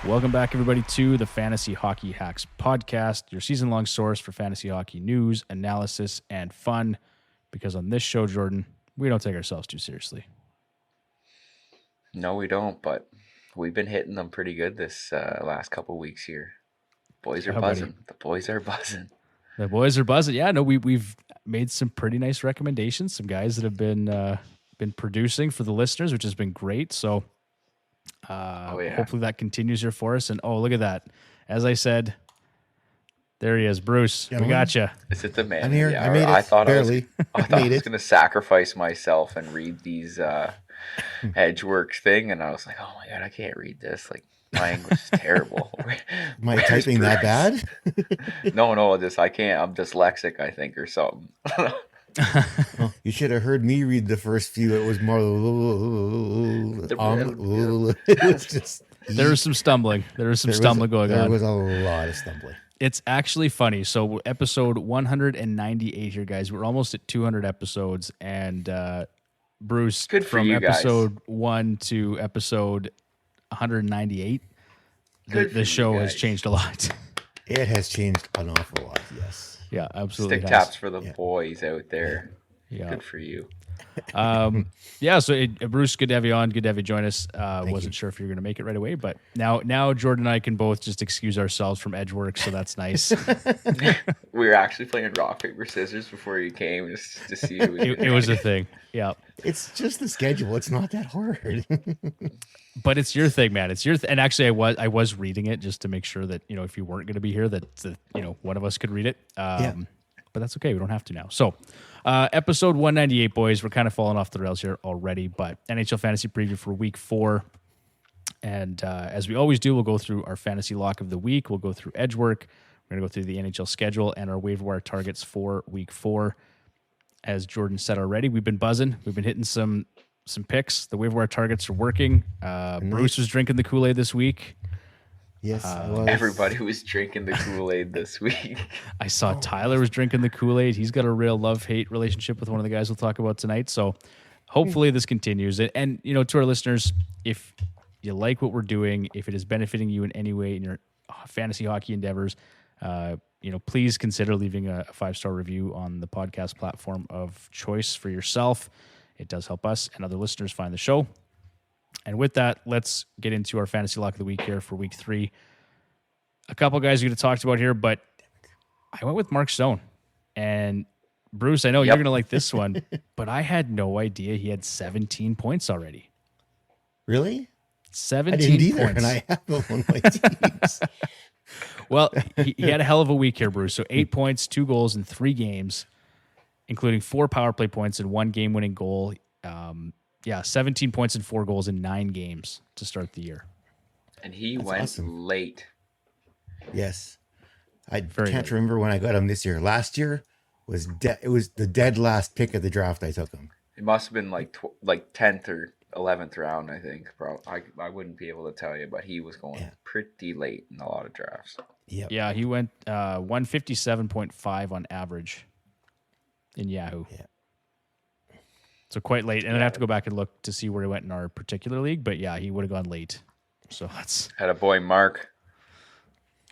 Welcome back, everybody, to the Fantasy Hockey Hacks podcast, your season-long source for fantasy hockey news, analysis, and fun. Because on this show, Jordan, we don't take ourselves too seriously. No, we don't, but we've been hitting them pretty good this last couple weeks here. Boys are buzzing. Buddy. The boys are buzzing. The boys are buzzing. Yeah, no, we've made some pretty nice recommendations. Some guys that have been producing for the listeners, which has been great. So hopefully that continues here for us. And look at that! As I said, there he is, Bruce. We got you. Is it the man? I'm here. Yeah, I made it. I thought barely. I was going to sacrifice myself and read these Edgeworks thing, and I was like, oh my god, I can't read this. Like, my English is terrible. Am I typing that bad? No, I can't. I'm dyslexic, I think, or something. Well, you should have heard me read the first few. It was more. It was just. There was some stumbling. There was some stumbling going on. There was a lot of stumbling. It's actually funny. So episode 198 here, guys. We're almost at 200 episodes, and Bruce, good for from you episode guys. 1 to episode 198, the show has changed a lot. It has changed an awful lot. Yes. Yeah, absolutely. Stick taps for the boys out there. Yeah. Good for you. So Bruce, good to have you on. Good to have you join us. Wasn't sure if you were going to make it right away, but now Jordan and I can both just excuse ourselves from Edgeworks, so that's nice. We were actually playing rock, paper, scissors before you came just to see who was it was a thing. Yeah. It's just the schedule. It's not that hard. But it's your thing, man. It's your and actually I was reading it just to make sure that, if you weren't going to be here, that one of us could read it. But that's okay. We don't have to now. So, episode 198, boys. We're kind of falling off the rails here already, but NHL fantasy preview for week 4. And as we always do, we'll go through our fantasy lock of the week. We'll go through Edgework. We're going to go through the NHL schedule and our waiver wire targets for week 4. As Jordan said already, we've been buzzing. We've been hitting some picks. The waiver wire targets are working. Bruce was drinking the Kool-Aid this week. Yes, everybody was drinking the Kool-Aid this week. I saw Tyler was drinking the Kool-Aid. He's got a real love-hate relationship with one of the guys we'll talk about tonight. So hopefully this continues. And to our listeners, if you like what we're doing, if it is benefiting you in any way in your fantasy hockey endeavors, please consider leaving a 5-star review on the podcast platform of choice for yourself. It does help us and other listeners find the show. And with that, let's get into our fantasy lock of the week here for week 3. A couple guys we could have talked about here, but I went with Mark Stone. And Bruce, I know you're going to like this one, but I had no idea he had 17 points already. Really? 17 I didn't either, points. and I have him on my teams. Well, he had a hell of a week here, Bruce. So 8 points, 2 goals in 3 games, including 4 power play points and 1 game-winning goal. 17 points and 4 goals in 9 games to start the year. And he went late. Yes. I can't remember when I got him this year. Last year it was the dead last pick of the draft I took him. It must have been like 10th or 11th round, I think. I wouldn't be able to tell you, but he was going pretty late in a lot of drafts. Yep. Yeah, he went 157.5 on average in Yahoo. Yeah. So quite late. And I'd have to go back and look to see where he went in our particular league. But yeah, he would have gone late. So that's... Had a boy, Mark.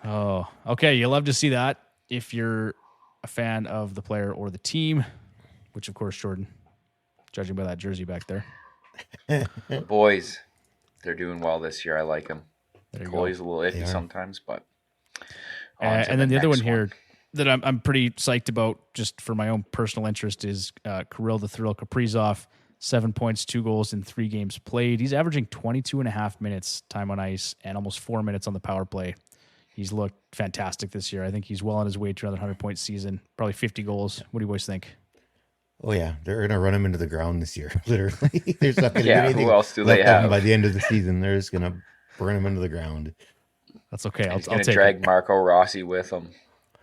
Oh, okay. You love to see that if you're a fan of the player or the team, which, of course, Jordan, judging by that jersey back there. The boys, they're doing well this year. I like them. Goalie's a little iffy sometimes, but... and then the other one here that I'm pretty psyched about, just for my own personal interest, is Kirill the Thrill Kaprizov. 7 points, 2 goals in 3 games played. He's averaging 22.5 minutes time on ice and almost 4 minutes on the power play. He's looked fantastic this year. I think he's well on his way to another 100-point season, probably 50 goals. What do you boys think? Oh, yeah. They're going to run him into the ground this year, literally. There's not going to be anything who else do they have? by the end of the season. They're just going to burn him into the ground. That's okay. I'll take drag it. Marco Rossi with him.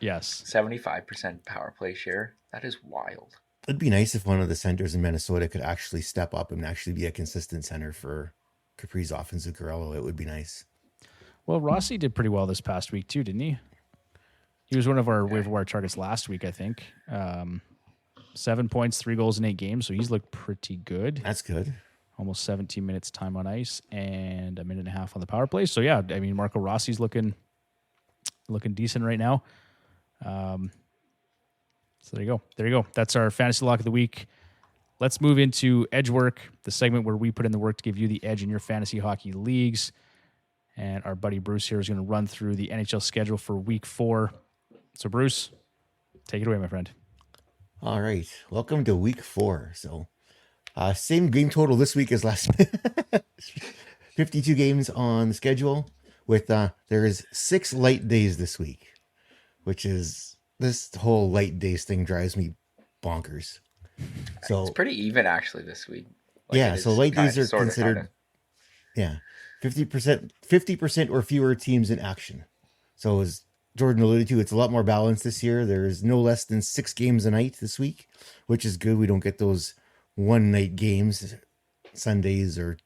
Yes. 75% power play share. That is wild. It'd be nice if one of the centers in Minnesota could actually step up and actually be a consistent center for Kaprizov and Zuccarello. It would be nice. Well, Rossi did pretty well this past week too, didn't he? He was one of our waiver wire targets last week, I think. 7 points, 3 goals in 8 games, so he's looked pretty good. That's good. almost 17 minutes time on ice and a minute and a half on the power play. So yeah, I mean, Marco Rossi's looking decent right now. So there you go. That's our fantasy lock of the week. Let's move into Edge Work, the segment where we put in the work to give you the edge in your fantasy hockey leagues. And our buddy Bruce here is going to run through the NHL schedule for week 4. So Bruce, take it away, my friend. All right. Welcome to week 4. So same game total this week as last 52 games on the schedule with there is 6 light days this week, which is this whole light days thing drives me bonkers. So it's pretty even actually this week. So light days are considered 50% or fewer teams in action. So as Jordan alluded to, it's a lot more balanced this year. There's no less than 6 games a night this week, which is good. We don't get those one night games Sundays or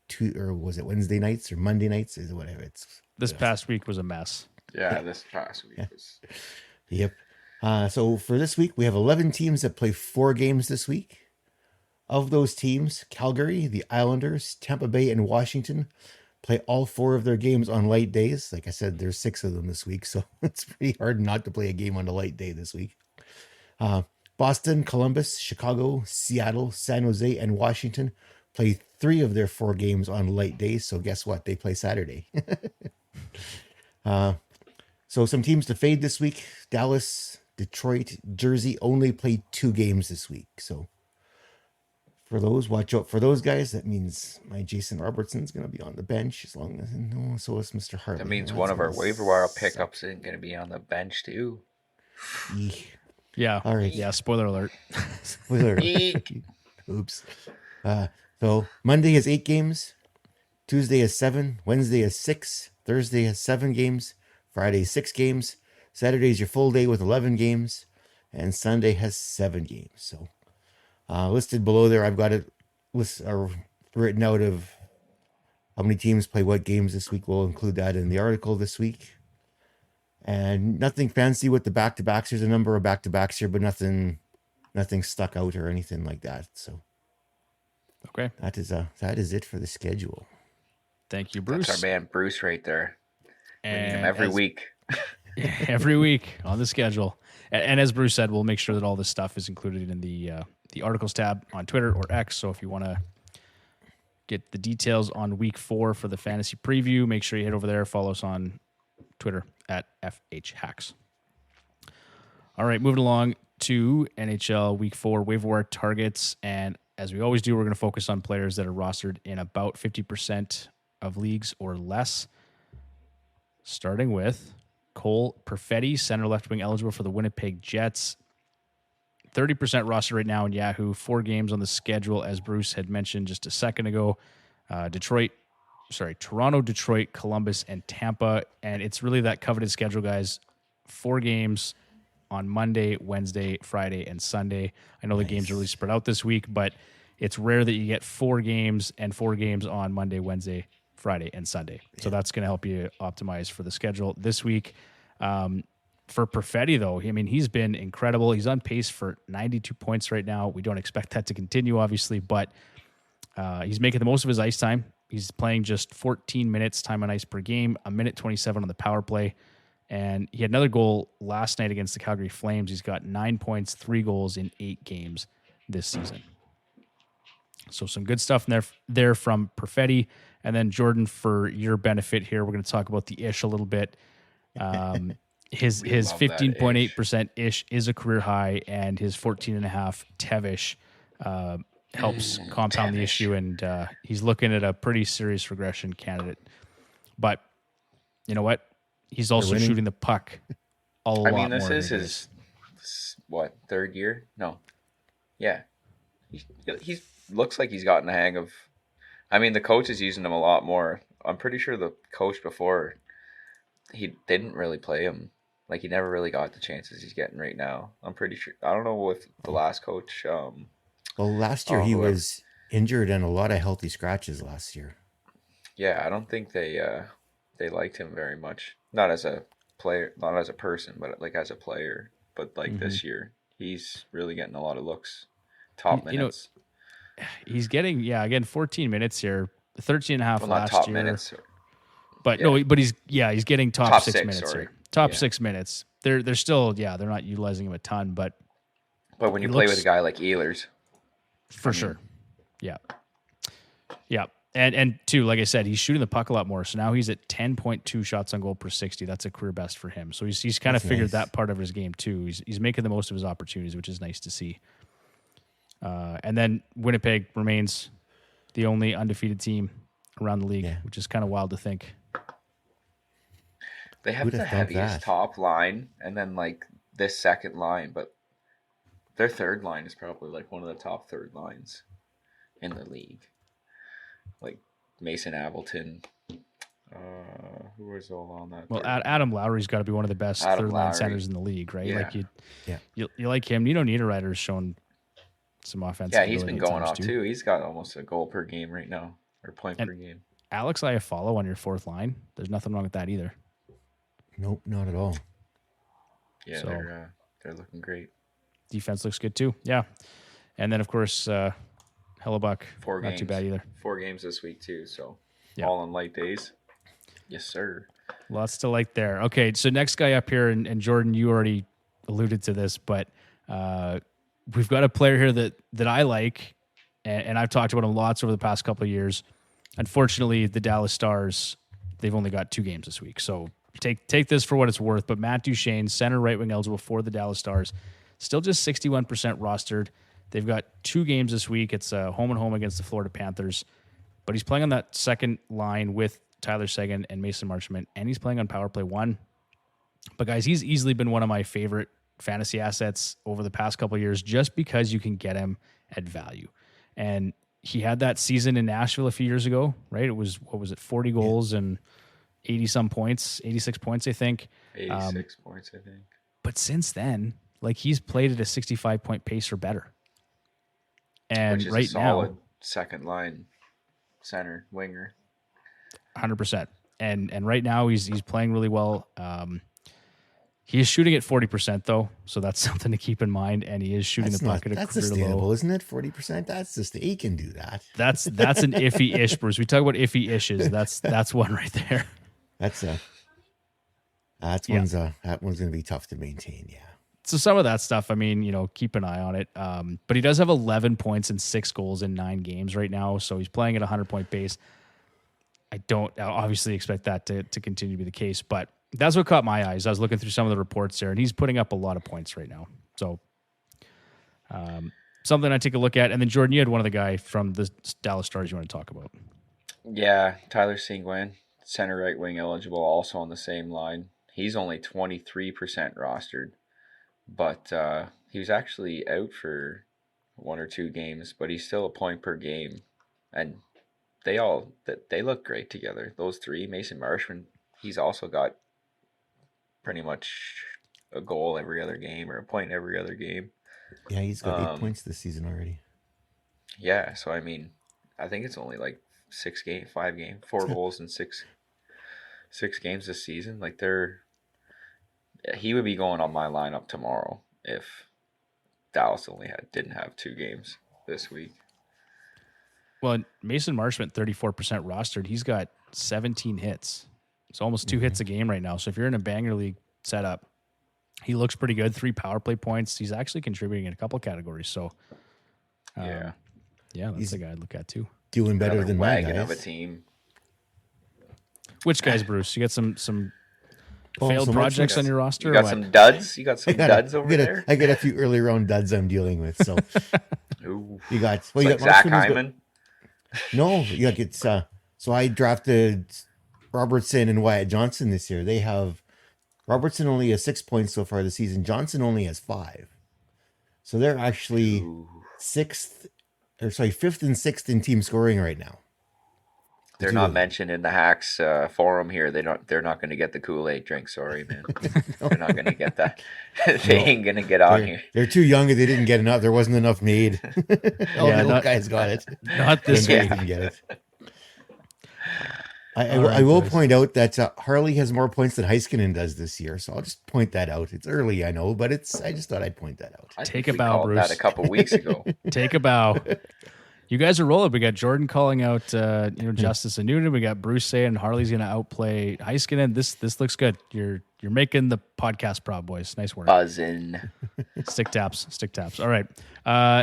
was it Wednesday nights or Monday nights or whatever. This past week was a mess. Yeah, this past week was. Yep. So for this week, we have 11 teams that play 4 games this week. Of those teams, Calgary, the Islanders, Tampa Bay, and Washington play all 4 of their games on light days. Like I said, there's 6 of them this week, so it's pretty hard not to play a game on a light day this week. Boston, Columbus, Chicago, Seattle, San Jose, and Washington play 3 of their 4 games on light days. So guess what? They play Saturday. So some teams to fade this week. Dallas, Detroit, Jersey only played 2 games this week. So for those, watch out for those guys. That means my Jason Robertson's going to be on the bench as long as so is Mr. Hartley. That means one of our waiver wire pickups isn't going to be on the bench too. Yeah. All right. Yeah. Spoiler alert. Spoiler alert. Oops. So Monday has 8 games. Tuesday has 7. Wednesday has 6. Thursday has 7 games. Friday 6 games. Saturday is your full day with 11 games, and Sunday has 7 games. So listed below there, I've got it written out of how many teams play what games this week. We'll include that in the article this week. And nothing fancy with the back-to-backs. There's a number of back-to-backs here, but nothing stuck out or anything like that. So okay, that is it for the schedule. Thank you, Bruce. That's our man Bruce right there. We need him every week. Every week on the schedule. And as Bruce said, we'll make sure that all this stuff is included in the articles tab on Twitter or X. So if you want to get the details on week 4 for the fantasy preview, make sure you head over there. Follow us on Twitter at FHHacks. All right, moving along to NHL week 4 waiver wire targets. And as we always do, we're going to focus on players that are rostered in about 50% of leagues or less. Starting with Cole Perfetti, center left wing eligible for the Winnipeg Jets. 30% roster right now in Yahoo. 4 games on the schedule, as Bruce had mentioned just a second ago. Toronto, Detroit, Columbus, and Tampa. And it's really that coveted schedule, guys. 4 games on Monday, Wednesday, Friday, and Sunday. I know the games are really spread out this week, but it's rare that you get 4 games and 4 games on Monday, Wednesday, Friday, and Sunday. So that's going to help you optimize for the schedule this week. For Perfetti, though, I mean, he's been incredible. He's on pace for 92 points right now. We don't expect that to continue, obviously, but he's making the most of his ice time. He's playing just 14 minutes time on ice per game, a minute 27 on the power play. And he had another goal last night against the Calgary Flames. He's got 9 points, 3 goals in 8 games this season. So some good stuff in there from Perfetti. And then Jordan, for your benefit here, we're going to talk about the ish a little bit. His 15.8% ish is a career high, and his 14.5 Tevish helps compound the issue, and he's looking at a pretty serious regression candidate. But you know what? He's also shooting the puck a lot more. I mean, this is his third year? No, yeah, he looks like he's gotten the hang of. I mean, the coach is using him a lot more. I'm pretty sure the coach before, he didn't really play him. Like, he never really got the chances he's getting right now. I'm pretty sure. I don't know with the last coach. Well, last year he was injured and a lot of healthy scratches last year. Yeah, I don't think they liked him very much. Not as a player, not as a person, but like as a player. But like this year, he's really getting a lot of looks, top minutes. he's getting, again, 14 minutes here, 13 and a half Well, not last top year. minutes. But Yeah. no, but he's getting top 6 minutes sorry. here. Top Yeah. 6 minutes. They're still, they're not utilizing him a ton, but when you he play looks- with a guy like Ehlers, for sure. Yeah. Yeah. And two, like I said, he's shooting the puck a lot more. So now he's at 10.2 shots on goal per 60. That's a career best for him. So he's kind of figured that part of his game too. He's making the most of his opportunities, which is nice to see. And then Winnipeg remains the only undefeated team around the league, which is kind of wild to think. They have the heaviest top line, and then like this second line, but their third line is probably like one of the top third lines in the league. Like Mason Appleton, who was all on that? Well, Adam Lowry's got to be one of the best third line centers in the league, right? Yeah. Like you like him. Nino Niederreiter's shown some offense. Yeah, he's been going off too. He's got almost a goal per game right now, or point per game. Alex Iafallo on your fourth line. There's nothing wrong with that either. Nope, not at all. Yeah, they're looking great. Defense looks good too. Yeah, and then of course Hellebuck. 4 games. Not too bad either. 4 games this week too. So all on light days. Yes, sir. Lots to like there. Okay, so next guy up here, and Jordan, you already alluded to this, but we've got a player here that I like, and I've talked about him lots over the past couple of years. Unfortunately, the Dallas Stars, they've only got 2 games this week, so take this for what it's worth. But Matt Duchene, center right wing eligible for the Dallas Stars, still just 61% rostered. They've got 2 games this week. It's home and home against the Florida Panthers, but he's playing on that second line with Tyler Seguin and Mason Marchment, and he's playing on power play 1. But guys, he's easily been one of my favorite fantasy assets over the past couple of years, just because you can get him at value. And he had that season in Nashville a few years ago, right? It was, 40 goals and 80-some points, 86 points, I think. 86 points, I think. But since then, like, he's played at a 65-point pace or better. And which is right a solid now, second line center winger. 100%. And right now he's playing really well. He is shooting at 40% though, so that's something to keep in mind. And he is shooting the puck at a that's career sustainable, low. isn't it? 40%. That's just he can do that. That's an iffy-ish, Bruce. We talk about iffy-ishes. That's one right there. That one's going to be tough to maintain. Yeah. So some of that stuff, I mean, keep an eye on it. But he does have 11 points and 6 goals in 9 games right now, so he's playing at a 100-point pace. I don't obviously expect that to continue to be the case, but that's what caught my eyes. I was looking through some of the reports there, and he's putting up a lot of points right now. So something I take a look at. And then, Jordan, you had one of the guy from the Dallas Stars you want to talk about. Yeah, Tyler Seguin, center right wing eligible, also on the same line. He's only 23% rostered, but he was actually out for 1 or 2 games, but he's still a point per game. And they look great together. Those 3, Mason Marchment, he's also got pretty much a goal every other game or a point every other game. Yeah, he's got 8 points this season already. Yeah, so I mean, I think it's only like 5 games, 4 goals in 6 games this season. Like he would be going on my lineup tomorrow if Dallas didn't have 2 games this week. Well, Mason Marchment, 34% rostered. He's got 17 hits. It's almost 2 hits a game right now. So if you're in a banger league setup, he looks pretty good. 3 power play points. He's actually contributing in a couple categories. So, that's the guy I'd look at too. Doing better than my guys. Of a team. Which guys, Bruce? You got some failed projects on your roster? You got some duds? You got some duds over there? I got a few early round duds I'm dealing with. So Ooh. you got Zach Hyman. No, so I drafted Robertson and Wyatt Johnson this year. They have Robertson only has 6 points so far this season. Johnson only has 5. So they're actually fifth and 6th in team scoring right now. They're not mentioned in the Hacks forum here. They're not going to get the Kool-Aid drink. Sorry, man. They're not going to get that. They ain't going to get on here. They're too young. They didn't get enough. There wasn't enough made. All the old guys got it. Not this week. Didn't get it. I will point out that Harley has more points than Heiskanen does this year, so I'll just point that out. It's early, I know, but I just thought I'd point that out. Take a bow, Bruce. That a couple weeks ago. Take a bow. You guys are rolling. We got Jordan calling out, Justice and Noonan. We got Bruce saying Harley's going to outplay Heiskanen. This looks good. You're making the podcast proud, boys. Nice work. Buzzing. Stick taps. All right.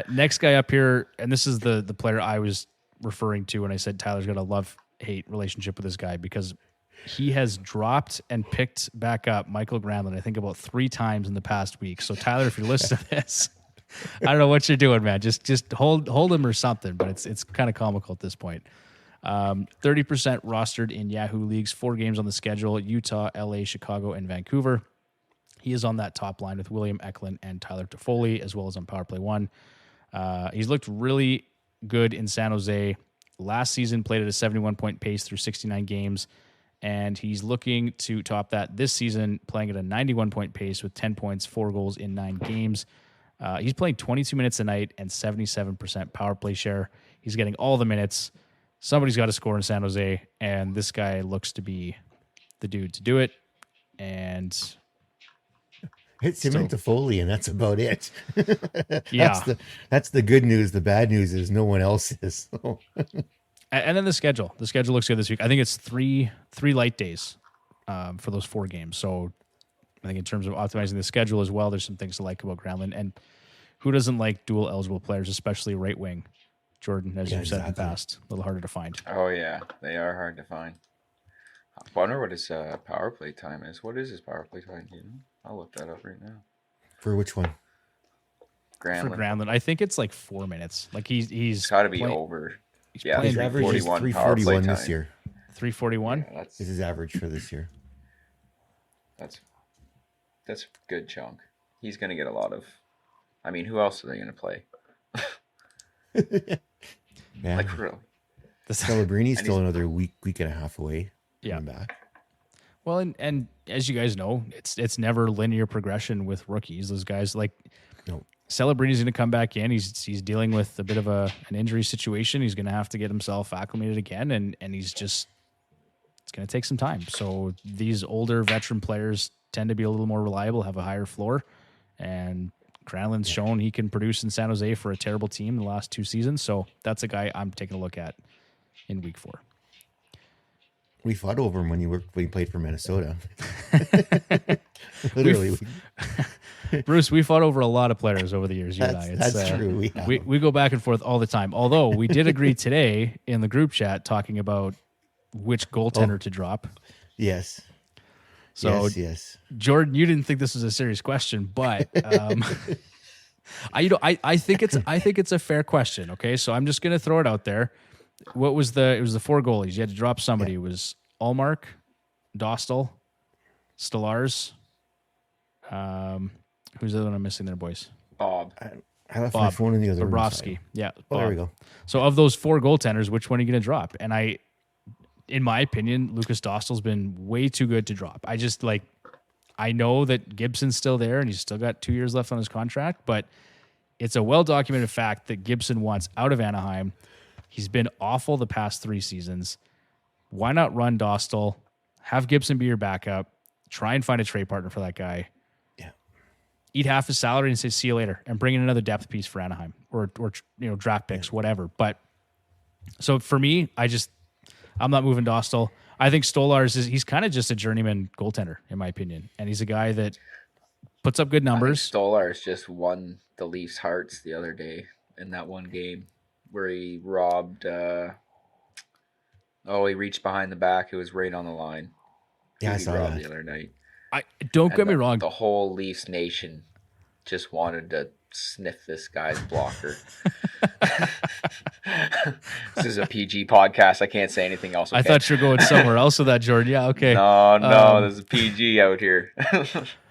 Next guy up here, and this is the player I was referring to when I said Tyler's got a love-hate relationship with this guy, because he has dropped and picked back up Mikael Granlund, I think, about 3 times in the past week. So Tyler, if you're listening to this, I don't know what you're doing, man. Just hold him or something, but it's kind of comical at this point. 30% rostered in Yahoo leagues, 4 games on the schedule: Utah, LA, Chicago, and Vancouver. He is on that top line with William Eklund and Tyler Toffoli, as well as on Powerplay 1. He's looked really good in San Jose. Last season, played at a 71-point pace through 69 games, and he's looking to top that this season, playing at a 91-point pace with 10 points, 4 goals in 9 games. He's playing 22 minutes a night and 77% power play share. He's getting all the minutes. Somebody's got to score in San Jose, and this guy looks to be the dude to do it. And it's him and Toffoli, and that's about it. Yeah. That's the good news. The bad news is no one else is. And then the schedule. The schedule looks good this week. I think it's three light days for those 4 games. So I think in terms of optimizing the schedule as well, there's some things to like about Granlund. And who doesn't like dual eligible players, especially right wing? Jordan, as you've said in the past, a little harder to find. Oh, yeah. They are hard to find. I wonder what his power play time is. What is his power play time? I'll look that up right now. For which one? Granlund. For Granlund, I think it's like 4 minutes. Like he's got to be over. Yeah, his average is 341 this year. 341? Yeah, is his average for this year. That's a good chunk. He's going to get a lot of. I mean, who else are they going to play? Yeah. Like, really. Celebrini's still another week and a half away. Yeah. Back. Well, and as you guys know, it's never linear progression with rookies. Those guys, like, no. Celebrini's going to come back in. He's dealing with a bit of an injury situation. He's going to have to get himself acclimated again, and it's going to take some time. So these older veteran players tend to be a little more reliable, have a higher floor, and Granlund's shown he can produce in San Jose for a terrible team the last 2 seasons. So that's a guy I'm taking a look at in week 4. We fought over him when he played for Minnesota. Literally. Bruce, we fought over a lot of players over the years. That's true. We go back and forth all the time. Although we did agree today in the group chat talking about which goaltender to drop. Yes. So yes. Jordan, you didn't think this was a serious question, but I think it's a fair question. Okay, so I'm just going to throw it out there. It was the 4 goalies. You had to drop somebody. It was Allmark, Dostal, Stolarz. Who's the other one I'm missing there, boys? Bob. I left my phone in the other room. Bobrovsky. Yeah. Oh, there we go. So of those 4 goaltenders, which one are you going to drop? And in my opinion, Lucas Dostal's been way too good to drop. I know that Gibson's still there and he's still got 2 years left on his contract, but it's a well-documented fact that Gibson wants out of Anaheim. He's been awful the past 3 seasons. Why not run Dostal, have Gibson be your backup, try and find a trade partner for that guy, eat half his salary and say, see you later, and bring in another depth piece for Anaheim or draft picks, whatever. But so for me, I'm not moving Dostal. I think Stolarz he's kind of just a journeyman goaltender, in my opinion. And he's a guy that puts up good numbers. Stolarz just won the Leafs' hearts the other day in that one game where he robbed, he reached behind the back. It was right on the line. Yeah, I saw that the other night. Don't get me wrong. The whole Leafs nation just wanted to sniff this guy's blocker. This is a PG podcast. I can't say anything else. Okay? I thought you were going somewhere else with that, Jordan. Yeah, okay. No, there's a PG out here.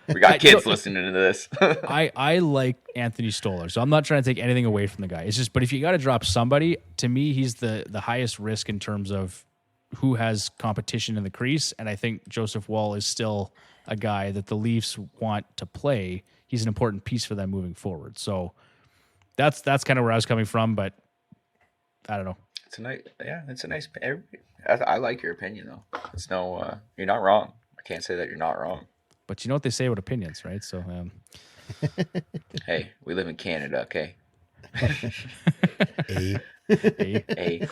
We got kids listening to this. I like Anthony Stolarz, so I'm not trying to take anything away from the guy. It's just, but if you got to drop somebody, to me, he's the highest risk in terms of who has competition in the crease, and I think Joseph Woll is still a guy that the Leafs want to play. He's an important piece for them moving forward. So that's kind of where I was coming from, but I don't know. It's a nice. I like your opinion though. It's you're not wrong. I can't say that you're not wrong. But you know what they say about opinions, right? So, hey, we live in Canada, okay? Hey.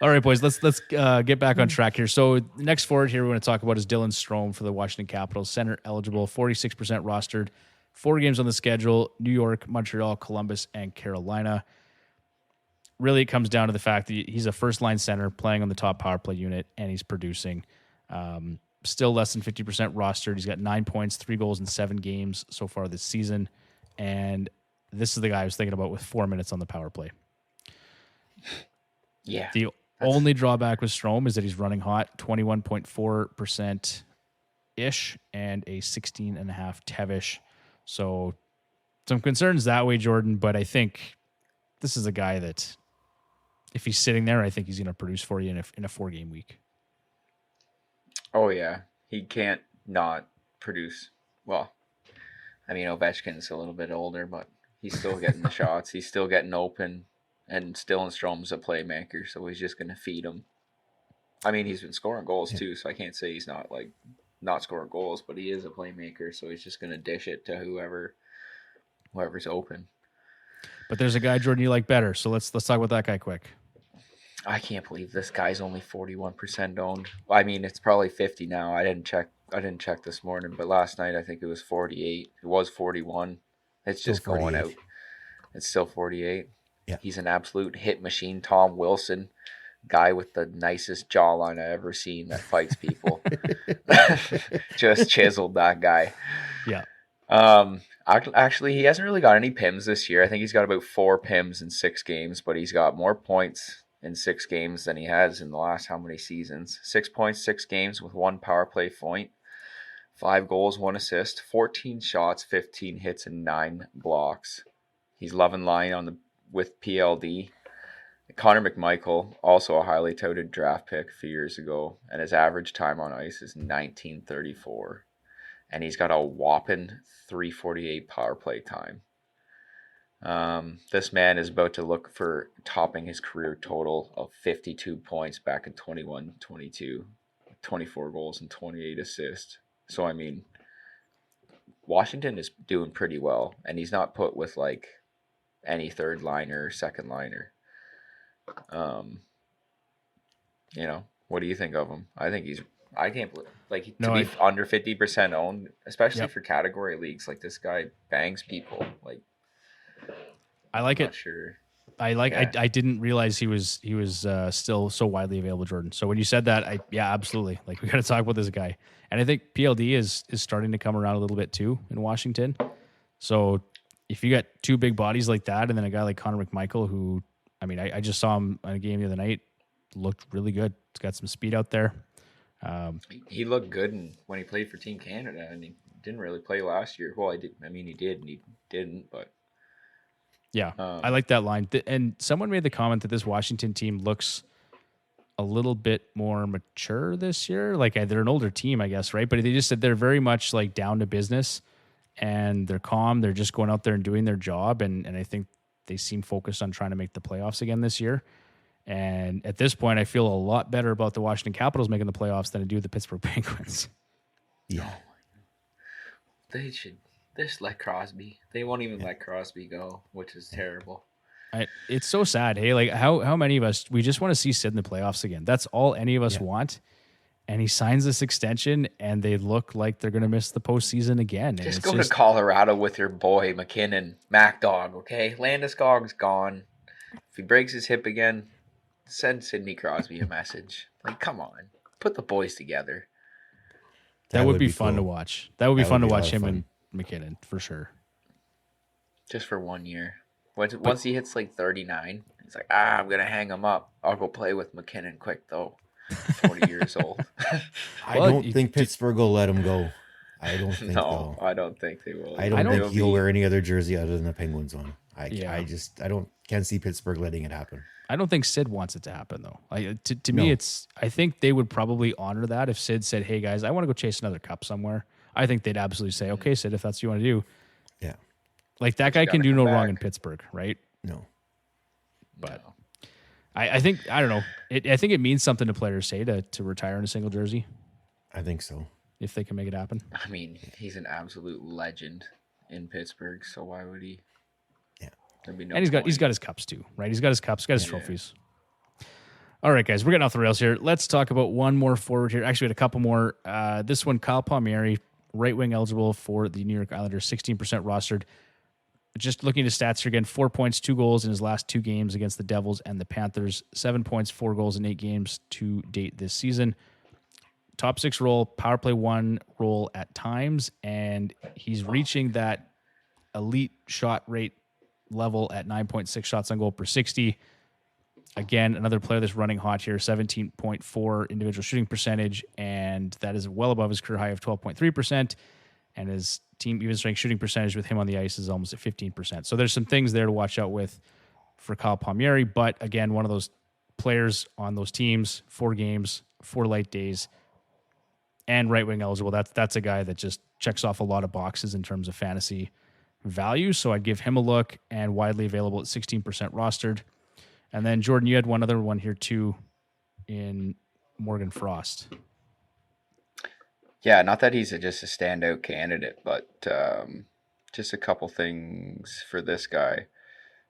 All right, boys, let's get back on track here. So the next forward here we're going to talk about is Dylan Strome for the Washington Capitals. Center eligible, 46% rostered, 4 games on the schedule: New York, Montreal, Columbus, and Carolina. Really, it comes down to the fact that he's a first-line center playing on the top power play unit, and he's producing. Still less than 50% rostered. He's got 9 points, 3 goals in 7 games so far this season. And this is the guy I was thinking about with 4 minutes on the power play. Yeah. The only drawback with Strome is that he's running hot, 21.4% ish and a 16.5 Tevish. So some concerns that way, Jordan, but I think this is a guy that if he's sitting there, I think he's going to produce for you in a 4-game week. Oh, yeah. He can't not produce. Well, I mean, Ovechkin's a little bit older, but he's still getting the shots. He's still getting open. And Dylan Strome's a playmaker, so he's just going to feed him. I mean, he's been scoring goals too, so I can't say he's not scoring goals, but he is a playmaker, so he's just going to dish it to whoever's open. But there's a guy, Jordan, you like better, so let's talk about that guy quick. I can't believe this guy's only 41% owned. I mean, it's probably 50 now. I didn't check this morning, but last night I think it was 48. It was 41. It's just going out. It's still 48. Yeah. He's an absolute hit machine. Tom Wilson, guy with the nicest jawline I've ever seen that fights people. Just chiseled that guy. Yeah. Actually, he hasn't really got any PIMs this year. I think he's got about 4 PIMs in 6 games, but he's got more points in 6 games than he has in the last how many seasons? 6 points, 6 games with 1 power play point, 5 goals, 1 assist, 14 shots, 15 hits, and 9 blocks. He's loving line with PLD. Connor McMichael, also a highly touted draft pick a few years ago, and his average time on ice is 19:34. And he's got a whopping 3:48 power play time. This man is about to look for topping his career total of 52 points back in 21-22, 24 goals and 28 assists. So, I mean, Washington is doing pretty well, and he's not put with any third liner or second liner. What do you think of him? I can't believe be under 50% owned, especially for category leagues. This guy bangs people. I like it. Sure. I didn't realize he was still so widely available, Jordan. So when you said that, absolutely. We got to talk about this guy. And I think PLD is starting to come around a little bit too in Washington. So if you got 2 big bodies like that, and then a guy like Connor McMichael, who, I mean, I just saw him on a game the other night, looked really good. He's got some speed out there. He looked good when he played for Team Canada, and he didn't really play last year. Well, he did and he didn't, but yeah, I like that line. And someone made the comment that this Washington team looks a little bit more mature this year. They're an older team, I guess, right? But they just said they're very much down to business, and they're calm. They're just going out there and doing their job, and I think they seem focused on trying to make the playoffs again this year. And at this point, I feel a lot better about the Washington Capitals making the playoffs than I do the Pittsburgh Penguins. Yeah. They should just let Crosby. They won't even let Crosby go, which is terrible. It's so sad. Hey, how many of us, we just want to see Sid in the playoffs again. That's all any of us want. And he signs this extension, and they look like they're going to miss the postseason again. Just go to Colorado with your boy, McKinnon, MacDog, okay? Landeskog's gone. If he breaks his hip again, send Sidney Crosby a message. Come on. Put the boys together. That would be fun to watch. That would be fun to watch him and McKinnon, for sure. Just for 1 year. Once he hits 39, he's I'm going to hang him up. I'll go play with McKinnon quick, though. 40 years old. I don't think Pittsburgh will let him go. I don't think so. I don't think they will. I don't think he'll wear any other jersey other than the Penguins one. I can't see Pittsburgh letting it happen. I don't think Sid wants it to happen, though. To me, I think they would probably honor that if Sid said, hey, guys, I want to go chase another cup somewhere. I think they'd absolutely say, okay, Sid, if that's what you want to do. Yeah. That guy can do no wrong in Pittsburgh, right? No. But I think, I don't know. I think it means something to players, say, to retire in a single jersey. I think so. If they can make it happen. I mean, he's an absolute legend in Pittsburgh, so why would he? Yeah. There'd be no And he's point. got his cups too, right? He's got his cups, got his trophies. All right, guys, we're getting off the rails here. Let's talk about one more forward here. Actually, we had a couple more. This one, Kyle Palmieri, right wing eligible for the New York Islanders, 16% rostered. Just looking at his stats here again, 4 points, 2 goals in his last 2 games against the Devils and the Panthers, 7 points, 4 goals in 8 games to date this season. Top 6 role, power play 1 role at times, and he's reaching that elite shot rate level at 9.6 shots on goal per 60. Again, another player that's running hot here, 17.4 individual shooting percentage, and that is well above his career high of 12.3%. And his team even strength shooting percentage with him on the ice is almost at 15%. So there's some things there to watch out with for Kyle Palmieri. But again, one of those players on those teams, 4 games, 4 light days, and right wing eligible. That's a guy that just checks off a lot of boxes in terms of fantasy value. So I'd give him a look, and widely available at 16% rostered. And then, Jordan, you had one other one here, too, in Morgan Frost. Yeah, not that he's just a standout candidate, but just a couple things for this guy.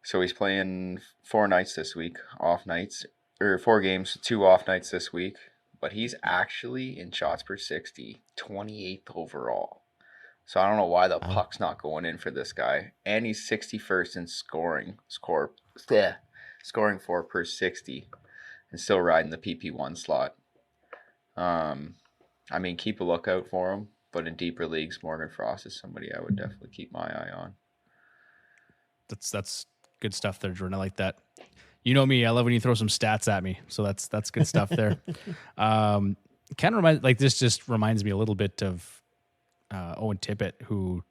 So he's playing 4 nights this week, off nights, or 4 games, 2 off nights this week. But he's actually, in shots per 60, 28th overall. So I don't know why the puck's not going in for this guy. And he's 61st in scoring for per 60 and still riding the PP1 slot. I mean, keep a lookout for him, but in deeper leagues, Morgan Frost is somebody I would definitely keep my eye on. That's good stuff there, Jordan. I like that. You know me, I love when you throw some stats at me, so that's good stuff there. Kind of this just reminds me a little bit of Owen Tippett, who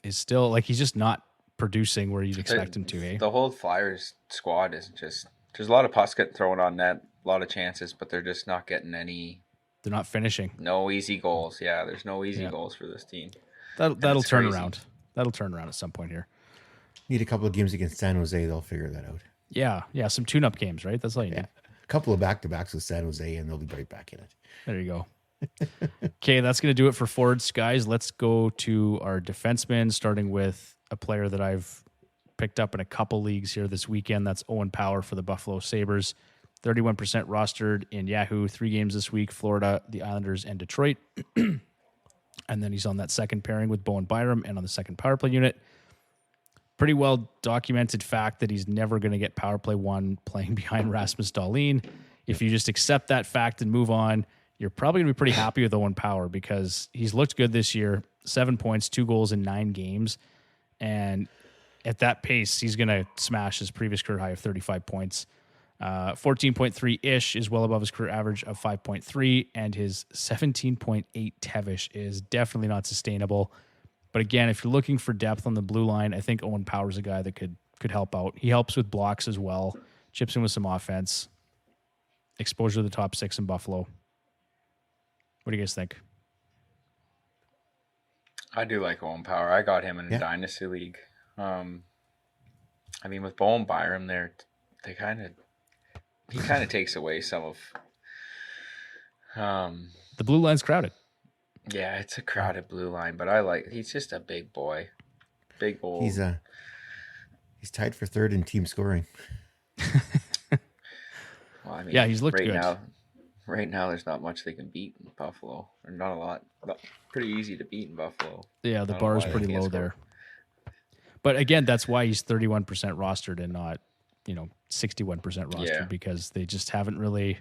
is still he's just not producing where you'd expect him to. The whole Flyers squad is just, there's a lot of pucks getting thrown on net, a lot of chances, but they're just not getting any. They're not finishing. No easy goals. Yeah, there's no easy goals for this team. That'll turn around. That'll turn around at some point here. Need a couple of games against San Jose, they'll figure that out. Yeah, some tune-up games, right? That's all you need. A couple of back-to-backs with San Jose, and they'll be right back in it. There you go. Okay, that's going to do it for forwards, guys. Let's go to our defensemen, starting with a player that I've picked up in a couple leagues here this weekend. That's Owen Power for the Buffalo Sabres. 31% rostered in Yahoo. 3 games this week, Florida, the Islanders, and Detroit. And then he's on that second pairing with Bowen Byram and on the second power play unit. Pretty well documented fact that he's never going to get power play 1 playing behind Rasmus Dahlin. If you just accept that fact and move on, you're probably going to be pretty happy with Owen Power because he's looked good this year. 7 points, 2 goals in 9 games. And at that pace, he's going to smash his previous career high of 35 points. 14.3-ish is well above his career average of 5.3, and his 17.8 Tevish is definitely not sustainable. But again, if you're looking for depth on the blue line, I think Owen Power's a guy that could help out. He helps with blocks as well, chips in with some offense, exposure to the top 6 in Buffalo. What do you guys think? I do like Owen Power. I got him in a dynasty league. I mean, with Bowen Byram there, he kind of takes away some of the blue line's crowded. Yeah, it's a crowded blue line, but he's just a big boy. Big old. He's tied for 3rd in team scoring. Well, I mean, yeah, he's looked good. Right now, there's not much they can beat in Buffalo. Or not a lot. Pretty easy to beat in Buffalo. Yeah, the bar is pretty low there. But again, that's why he's 31% rostered and not, 61% rostered because they just haven't really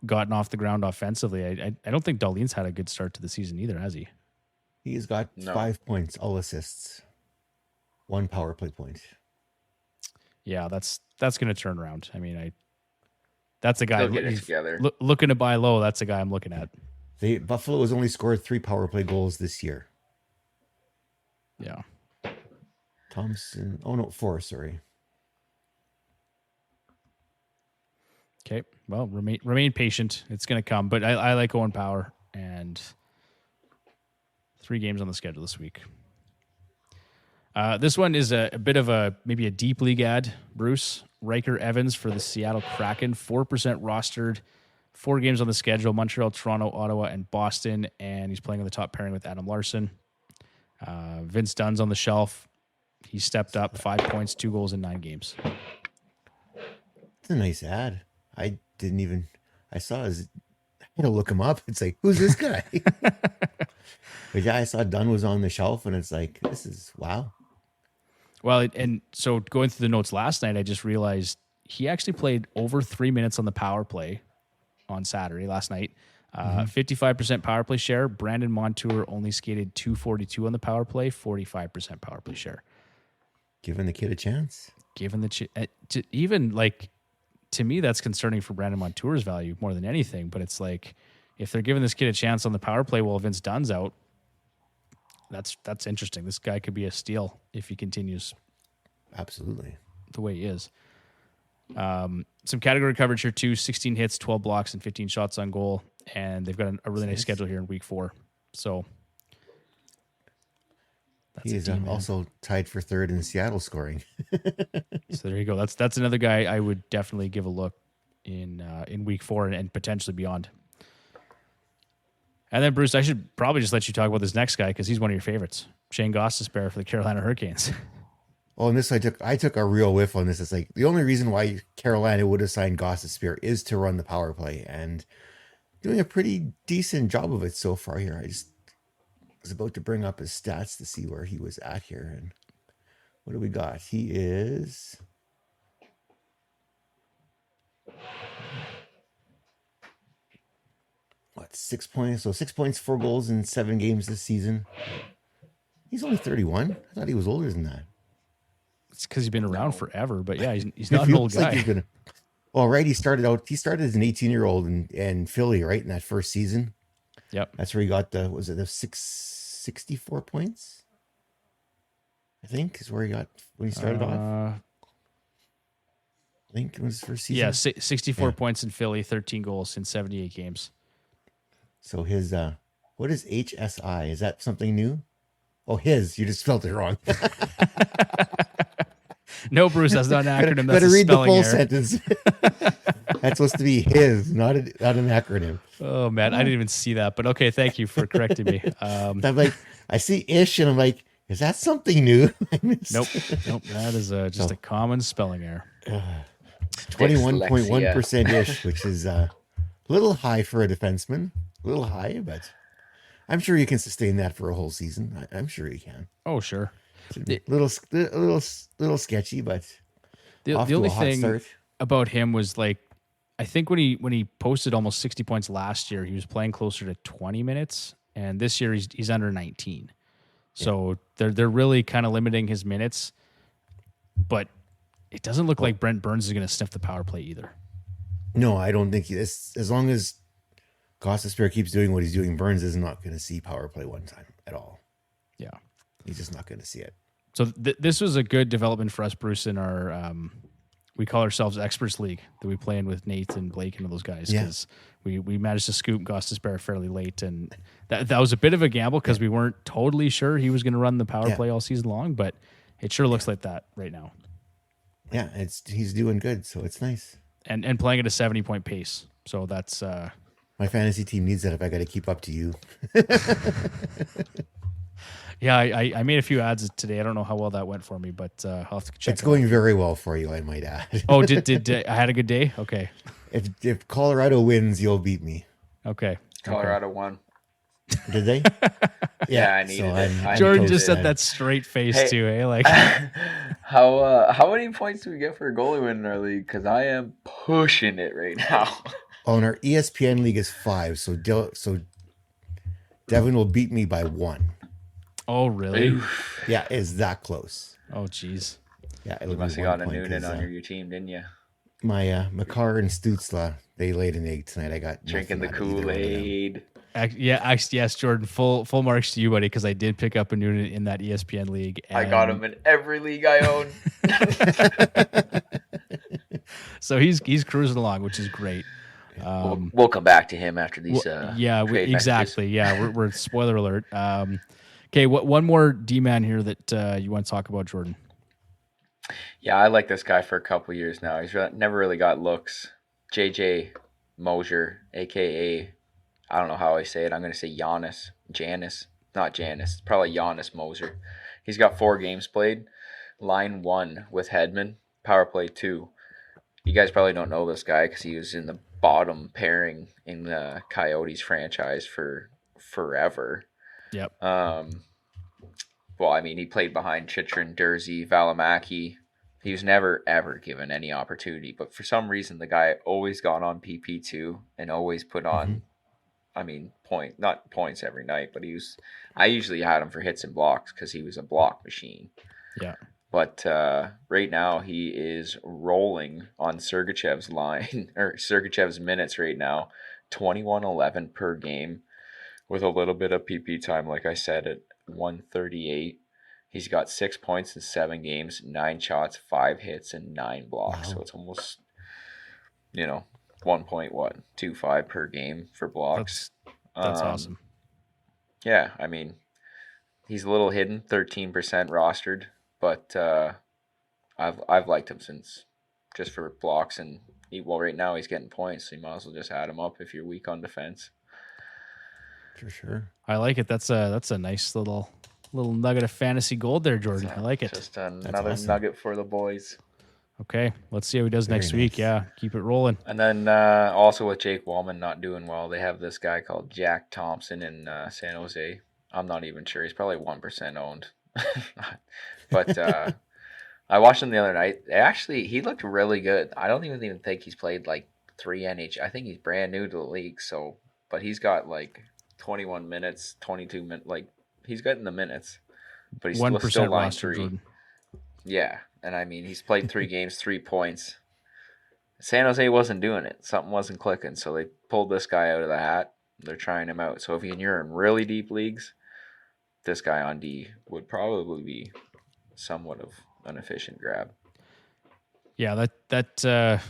gotten off the ground offensively. I don't think Dahlin's had a good start to the season either, has he? He's got 5 points, all assists, 1 power play point. Yeah, that's going to turn around. I mean, that's a guy looking to buy low. That's a guy I'm looking at. Buffalo has only scored 3 power play goals this year. Yeah. Thompson. 4, sorry. Okay. Well, remain patient. It's going to come. But I like Owen Power, and 3 games on the schedule this week. This one is a bit of maybe a deep league ad, Bruce. Riker Evans for the Seattle Kraken, 4% rostered, 4 games on the schedule, Montreal, Toronto, Ottawa, and Boston, and he's playing on the top pairing with Adam Larson. Vince Dunn's on the shelf. He stepped up 5 points, 2 goals in 9 games. It's a nice ad. I saw his, I had to look him up. It's like, who's this guy? But yeah, I saw Dunn was on the shelf, and it's like, this is wow. Well, and so going through the notes last night, I just realized he actually played over 3 minutes on the power play on Saturday last night. 55% power play share. Brandon Montour only skated 242 on the power play, 45% power play share. Giving the kid a chance. Given to me, that's concerning for Brandon Montour's value more than anything. But it's like, if they're giving this kid a chance on the power play while Vince Dunn's out, that's interesting. This guy could be a steal if he continues. Absolutely. The way he is. Some category coverage here too: 16 hits, 12 blocks, and 15 shots on goal. And they've got a really nice schedule here in week 4. So he is also tied for third in Seattle scoring. So there you go. That's another guy I would definitely give a look in week 4 and potentially beyond. And then, Bruce, I should probably just let you talk about this next guy because he's one of your favorites, Shane Gostisbehere for the Carolina Hurricanes. Oh, and this I took a real whiff on this. It's like the only reason why Carolina would have signed Gostisbehere is to run the power play, and doing a pretty decent job of it so far here. I just was about to bring up his stats to see where he was at here, and what do we got? He is 6 points. So 6 points, 4 goals in 7 games this season. He's only 31. I thought he was older than that. It's because he's been around forever, but yeah, he's not an old guy. Like right. He started as an 18-year-old in Philly, right, in that first season. Yep. That's where he got the 64 points? I think is where he got when he started off. I think it was his first season. Yeah, 64 points in Philly, 13 goals in 78 games. So his what is HSI? Is that something new? Oh, you just spelled it wrong. No, Bruce, that's not an acronym. Better That's read the full error. sentence. That's supposed to be his, not an acronym. Oh man, I didn't even see that. But okay, thank you for correcting me. I'm like, I see ish, and I'm like, is that something new? Nope. That is just a common spelling error. 21.1% ish, which is a little high for a defenseman. A little high, but I'm sure you can sustain that for a whole season. I'm sure you can. Oh, sure. A little sketchy, but the only thing about him was like, I think when he posted almost 60 points last year, he was playing closer to 20 minutes, and this year he's under 19. So they're really kind of limiting his minutes, but it doesn't look like Brent Burns is going to sniff the power play either. No, I don't think as long as Gostisbehere keeps doing what he's doing, Burns is not going to see power play one time at all. Yeah. He's just not going to see it. So this was a good development for us, Bruce, in our we call ourselves Experts League that we play in with Nate and Blake and those guys, because we managed to scoop Gostisbehere fairly late, and that was a bit of a gamble because we weren't totally sure he was going to run the power play all season long, but it sure looks like that right now. Yeah, he's doing good, so it's nice. And playing at a 70-point pace, so that's my fantasy team needs that if I got to keep up to you. Yeah, I made a few ads today. I don't know how well that went for me, but I'll have to check. It's going very well for you, I might add. Oh, did I had a good day? Okay. If Colorado wins, you'll beat me. Okay. Colorado won. Did they? Yeah, I needed it. Jordan just set that straight face too, eh? Like, how many points do we get for a goalie win in our league? Because I am pushing it right now. Oh, and our ESPN league is 5, so Devon will beat me by 1. Oh, really? Yeah, it's that close. Oh, jeez. Yeah, you must have gotten a Noonan on your team, didn't you? My Makar and Stutzla, they laid an egg tonight. I got drinking the Kool-Aid. Yes, Jordan. Full marks to you, buddy, because I did pick up a Noonan in that ESPN league. I got him in every league I own. So he's cruising along, which is great. We'll come back to him after these. Exactly. Messages. Yeah, we're spoiler alert. Okay, one more D-man here that you want to talk about, Jordan? Yeah, I like this guy for a couple years now. He's never really got looks. JJ Mosier, a.k.a. I don't know how I say it. I'm going to say Janice. Not Janice. Probably Giannis Moser. He's got 4 games played. line 1 with Hedman, power play 2. You guys probably don't know this guy because he was in the bottom pairing in the Coyotes franchise for forever. Yep. Well, I mean, he played behind Chychrun, Dursey, Valimaki. He was never, ever given any opportunity. But for some reason, the guy always got on PP2 and always put on, I mean, not points every night, but I usually had him for hits and blocks because he was a block machine. Yeah. But right now, he is rolling on Sergachev's line, or Sergachev's minutes right now, 21-11 per game with a little bit of PP time, like I said, at 138. He's got 6 points in 7 games, 9 shots, 5 hits, and 9 blocks. Wow. So it's almost, 1.25 per game for blocks. That's awesome. Yeah, I mean, he's a little hidden, 13% rostered, but I've liked him since, just for blocks, and right now he's getting points, so you might as well just add him up if you're weak on defense. For sure. I like it. That's a nice little nugget of fantasy gold there, Jordan. I like it. Just another nugget for the boys. Okay, let's see how he does next week. Yeah, keep it rolling. And then also with Jake Wallman not doing well, they have this guy called Jack Thompson in San Jose. I'm not even sure. He's probably 1% owned. But I watched him the other night. He looked really good. I don't even think he's played like 3 NHL. I think he's brand new to the league. But he's got like 21 minutes, 22 minutes. Like, he's getting the minutes, but he's still line 3. Jordan. Yeah, and I mean, he's played 3 games, 3 points. San Jose wasn't doing it. Something wasn't clicking, so they pulled this guy out of the hat. They're trying him out. So if you're in really deep leagues, this guy on D would probably be somewhat of an efficient grab. Yeah, that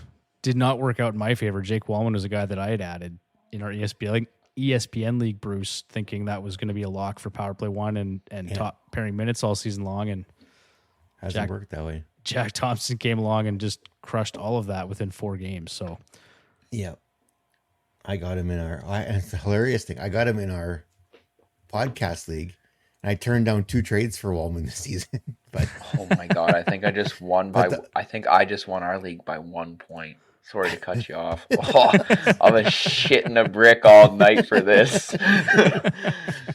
did not work out in my favor. Jake Wallman was a guy that I had added in our ESPN league, Bruce, thinking that was going to be a lock for power play 1 and top pairing minutes all season long, and hasn't worked that way. Jack Thompson came along and just crushed all of that within 4 games. So, yeah, I got him in it's a hilarious thing. I got him in our podcast league, and I turned down 2 trades for Wallman this season. But oh my god, I think I just won I just won our league by 1 point. Sorry to cut you off. Oh, I was shitting a brick all night for this.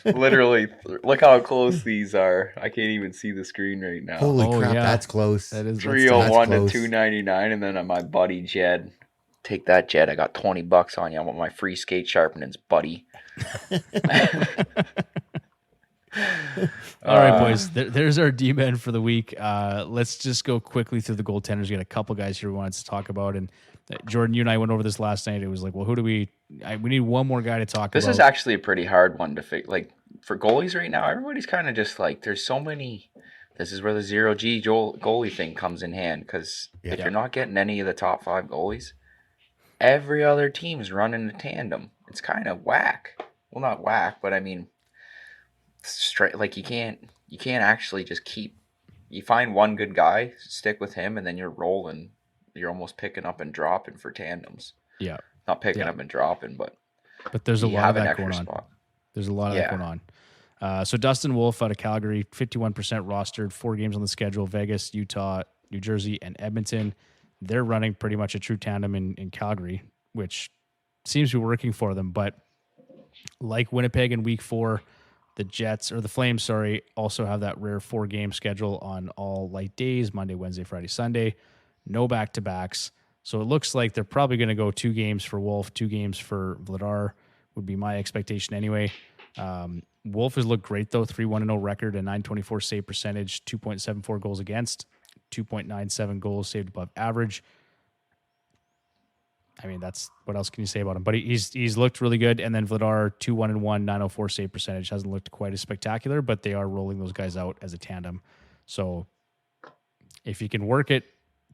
Literally, look how close these are. I can't even see the screen right now. Holy crap, that's close. That is 301 to 299, and then on my buddy Jed. Take that, Jed. I got $20 on you. I want my free skate sharpenings, buddy. All right, boys. There's our D-men for the week. Let's just go quickly through the goaltenders. We got a couple guys here we wanted to talk about, and Jordan, you and I went over this last night. It was like, well, who do we need one more guy to talk about. This is actually a pretty hard one to fix. Like, for goalies right now, everybody's kind of just like, there's so many. This is where the 0G goalie thing comes in hand, because if you're not getting any of the top 5 goalies, every other team's running a tandem. It's kind of whack. Well, not whack, but I mean, straight. Like, you can't actually just keep. You find one good guy, stick with him, and then you're rolling. You're almost picking up and dropping for tandems. Yeah, not picking up and dropping, but there's a lot of that going on. There's a lot of that going on. So Dustin Wolf out of Calgary, 51% rostered, 4 games on the schedule: Vegas, Utah, New Jersey, and Edmonton. They're running pretty much a true tandem in Calgary, which seems to be working for them. But like Winnipeg in week 4, the Flames, also have that rare 4-game schedule on all light days: Monday, Wednesday, Friday, Sunday. No back-to-backs. So it looks like they're probably going to go 2 games for Wolf, 2 games for Vladar, would be my expectation anyway. Wolf has looked great, though. 3-1-0 record, a .924 save percentage, 2.74 goals against, 2.97 goals saved above average. I mean, that's what else can you say about him? But he's looked really good. And then Vladar, 2-1-1, .904 save percentage, hasn't looked quite as spectacular, but they are rolling those guys out as a tandem. So if you can work it,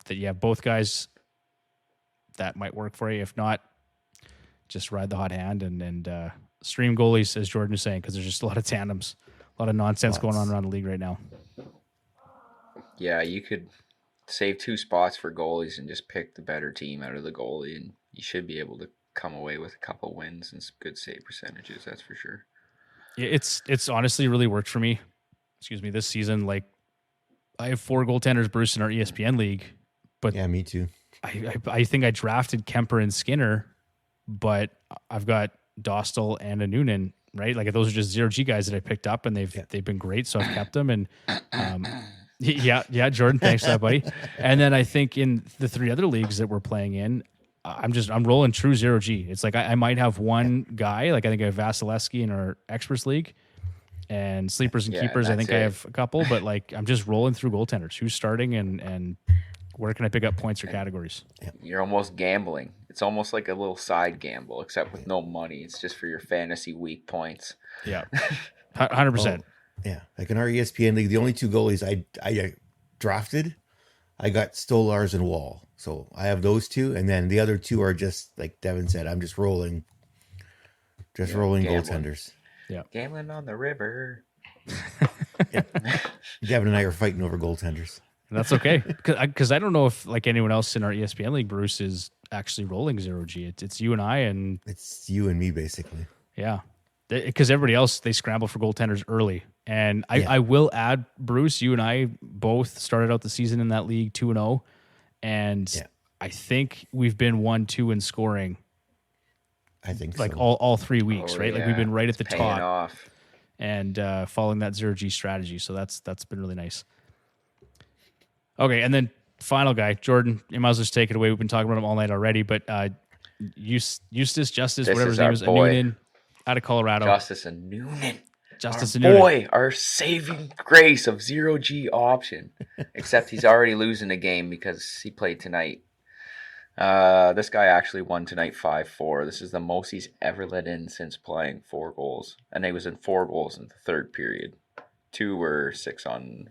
that you have both guys, that might work for you. If not, just ride the hot hand and stream goalies, as Jordan is saying, because there's just a lot of tandems, a lot of nonsense going on around the league right now. Yeah, you could save 2 spots for goalies and just pick the better team out of the goalie, and you should be able to come away with a couple wins and some good save percentages. That's for sure. Yeah, it's honestly really worked for me. This season. Like, I have 4 goaltenders, Bruce, in our ESPN league, but Yeah, me too. I think I drafted Kemper and Skinner, but I've got Dostal and a Noonan, right? Like those are just 0G guys that I picked up, and they've been great, so I've kept them. And yeah, Jordan, thanks for that, buddy. And then I think in the 3 other leagues that we're playing in, I'm rolling true 0G. It's like I might have one guy, like I think I have Vasilevsky in our experts league, and sleepers and keepers. I think I have a couple, but like I'm just rolling through goaltenders. Who's starting and where can I pick up points or categories? You're almost gambling. It's almost like a little side gamble, except with no money. It's just for your fantasy week points. Yeah, 100%. Yeah, like in our ESPN league, the only 2 goalies I drafted, I got Stolars and Wall. So I have those 2, and then the other 2 are just like Devon said. I'm just rolling Gambling. goaltenders. Yeah, gambling on the river. Devon and I are fighting over goaltenders. and that's okay because I don't know if like anyone else in our ESPN league, Bruce, is actually rolling 0G. It's you and I, and It's you and me basically. yeah, because everybody else they scramble for goaltenders early. And I will add, Bruce, you and I both started out the season in that league 2-0, and I think we've been 1-2 in scoring. I think like so. all 3 weeks, right? Like we've been right at the paying top off. and following that 0G strategy. So that's been really nice. Okay, and then final guy, Jordan. You might as well just take it away. We've been talking about him all night already, but Justice, whatever his name is, Noonan, out of Colorado. Justice and Noonan. Justice our and Noonan. boy, our saving grace of 0G option. Except he's already losing a game because he played tonight. This guy actually won tonight 5-4. This is the most he's ever let in since playing 4 goals. And he was in 4 goals in the third period. 2 were 6-on-5.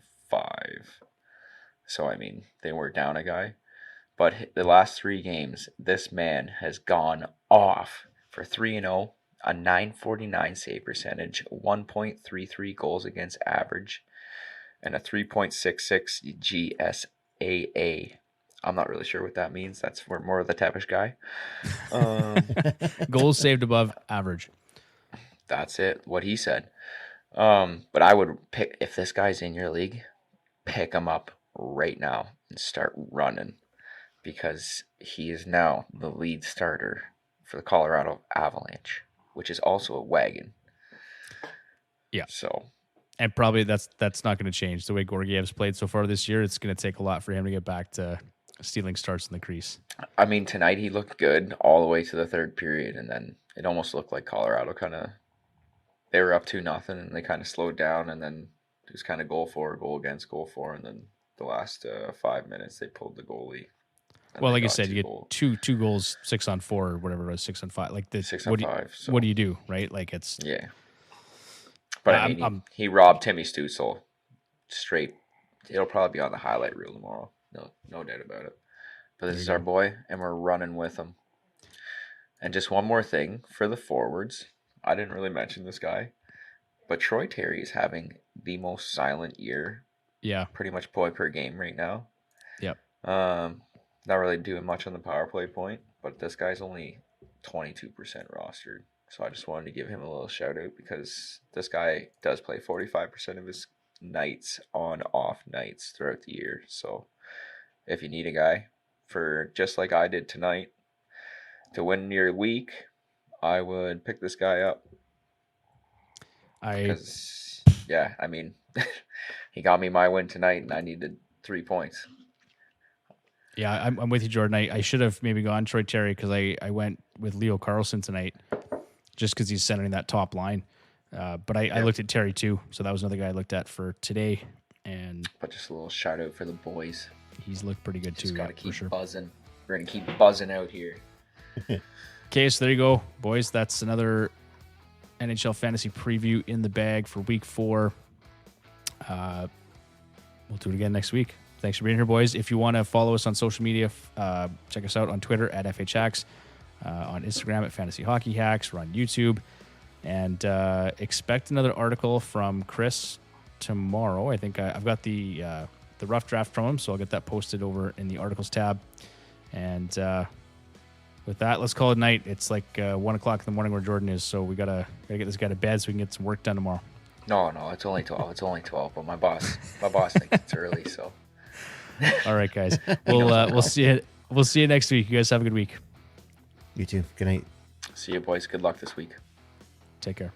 So, I mean, they were down a guy. But the last 3 games, this man has gone off for 3-0, a .949 save percentage, 1.33 goals against average, and a 3.66 GSAA. I'm not really sure what that means. That's for more of the Tepish guy. Goals saved above average. That's it, what he said. But I would pick, if this guy's in your league, pick him up right now and start running, because he is now the lead starter for the Colorado Avalanche, which is also a wagon. Yeah. So, and probably that's not going to change the way Gorgiev's played so far this year. It's going to take a lot for him to get back to stealing starts in the crease. I mean, tonight he looked good all the way to the third period, and then it almost looked like Colorado they were up 2-0, and they kind of slowed down, and then it was kind of goal for, goal against, goal for, and then the last 5 minutes they pulled the goalie. Well, like I said, you get two goals, 6-on-4 or whatever it was, 6-on-5. Like 6-on-5. So. What do you do, right? Like it's But I mean, he robbed Timmy Stützle straight. It'll probably be on the highlight reel tomorrow. No doubt about it. But this is our boy, and we're running with him. And just one more thing for the forwards. I didn't really mention this guy, but Troy Terry is having the most silent year. Yeah. Pretty much point per game right now. Yep. Not really doing much on the power play point, but this guy's only 22% rostered. So I just wanted to give him a little shout out, because this guy does play 45% of his nights on off nights throughout the year. So if you need a guy for, just like I did tonight, to win your week, I would pick this guy up. I mean, he got me my win tonight, and I needed 3 points. Yeah, I'm with you, Jordan. I should have maybe gone Troy Terry, because I went with Leo Carlson tonight, just because he's centering that top line. But I looked at Terry too, so that was another guy I looked at for today. But just a little shout out for the boys. He's looked pretty good too. Just gotta keep for sure. buzzing. We're gonna keep buzzing out here. Okay, so there you go, boys. That's another NHL fantasy preview in the bag for week 4. We'll do it again next week. Thanks for being here, boys. If you want to follow us on social media, check us out on Twitter at FHHacks, on Instagram at Fantasy Hockey Hacks. We're on YouTube. And expect another article from Chris tomorrow. I think I've got the rough draft from him, so I'll get that posted over in the articles tab. And with that, let's call it night. It's like 1 o'clock in the morning where Jordan is, so we gotta get this guy to bed so we can get some work done tomorrow. No, it's only 12. It's only 12. But my boss thinks it's early. So All right, guys. knows I'm We'll wrong. see you. We'll see you next week. You guys have a good week. You too. Good night. See you, boys. Good luck this week. Take care.